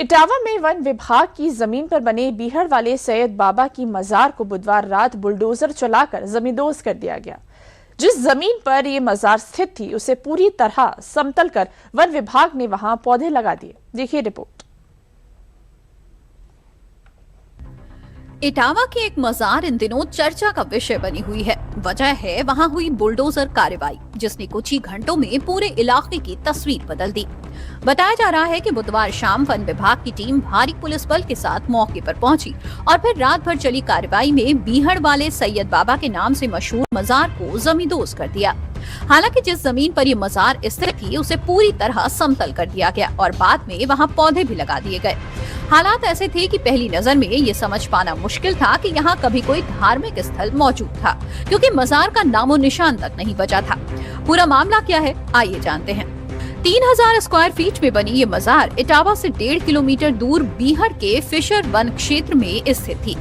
इटावा में वन विभाग की जमीन पर बने बीहड़ वाले सैयद बाबा की मजार को बुधवार रात बुलडोजर चलाकर जमींदोज कर दिया गया। जिस जमीन पर ये मजार स्थित थी उसे पूरी तरह समतल कर वन विभाग ने वहां पौधे लगा दिए। देखिए रिपोर्ट। इटावा की एक मजार इन दिनों चर्चा का विषय बनी हुई है। वजह है वहां हुई बुलडोजर कार्रवाई, जिसने कुछ ही घंटों में पूरे इलाके की तस्वीर बदल दी। बताया जा रहा है कि बुधवार शाम वन विभाग की टीम भारी पुलिस बल के साथ मौके पर पहुंची और फिर रात भर चली कार्रवाई में बीहड़ वाले सैयद बाबा के नाम से मशहूर मजार को जमींदोज कर दिया। हालांकि जिस जमीन पर ये मजार स्थित थी उसे पूरी तरह समतल कर दिया गया और बाद में वहां पौधे भी लगा दिए गए। हालात ऐसे थे कि पहली नजर में ये समझ पाना मुश्किल था कि यहाँ कभी कोई धार्मिक स्थल मौजूद था, क्योंकि मजार का नामो निशान तक नहीं बचा था। पूरा मामला क्या है, आइए जानते हैं। 3000 स्क्वायर फीट में बनी ये मजार इटावा से 1.5 किलोमीटर दूर बीहड़ के फिशर वन क्षेत्र में स्थित थी।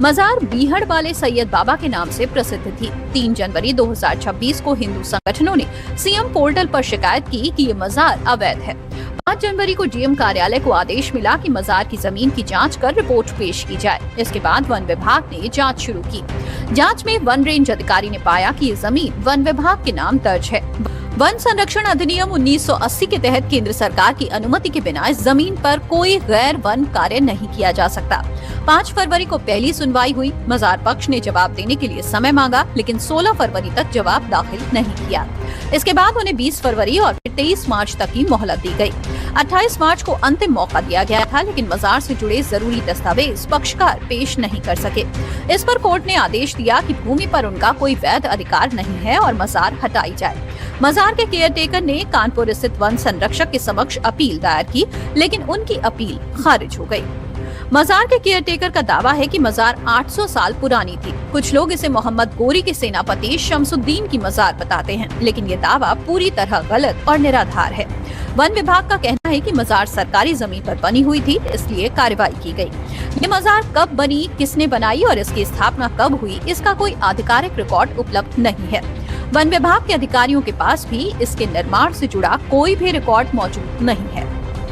मजार बीहड़ वाले सैयद बाबा के नाम से प्रसिद्ध थी। 3 जनवरी 2026 को हिंदू संगठनों ने सीएम पोर्टल पर शिकायत की कि ये मजार अवैध है। 5 जनवरी को डीएम कार्यालय को आदेश मिला कि मजार की जमीन की जांच कर रिपोर्ट पेश की जाए। इसके बाद वन विभाग ने जांच शुरू की। जांच में वन रेंज अधिकारी ने पाया कि ये जमीन वन विभाग के नाम दर्ज है। वन संरक्षण अधिनियम 1980 के तहत केंद्र सरकार की अनुमति के बिना इस जमीन पर कोई गैर वन कार्य नहीं किया जा सकता। 5 फरवरी को पहली सुनवाई हुई। मजार पक्ष ने जवाब देने के लिए समय मांगा, लेकिन 16 फरवरी तक जवाब दाखिल नहीं किया। इसके बाद उन्हें 20 फरवरी और फिर 23 मार्च तक की मोहलत दी गई। 28 मार्च को अंतिम मौका दिया गया था, लेकिन मजार से जुड़े जरूरी दस्तावेज पक्षकार पेश नहीं कर सके। इस पर कोर्ट ने आदेश दिया कि भूमि पर उनका कोई वैध अधिकार नहीं है और मजार हटाई जाए। मजार के केयरटेकर ने कानपुर स्थित वन संरक्षक के समक्ष अपील दायर की, लेकिन उनकी अपील खारिज हो गई। मजार के केयरटेकर का दावा है कि मजार 800 साल पुरानी थी। कुछ लोग इसे मोहम्मद गोरी के सेनापति शमसुद्दीन की मजार बताते हैं, लेकिन ये दावा पूरी तरह गलत और निराधार है। वन विभाग का कहना है कि मजार सरकारी जमीन पर बनी हुई थी, इसलिए कार्रवाई की गई। ये मजार कब बनी, किसने बनाई और इसकी स्थापना कब हुई, इसका कोई आधिकारिक रिकॉर्ड उपलब्ध नहीं है। वन विभाग के अधिकारियों के पास भी इसके निर्माण से जुड़ा कोई भी रिकॉर्ड मौजूद नहीं है।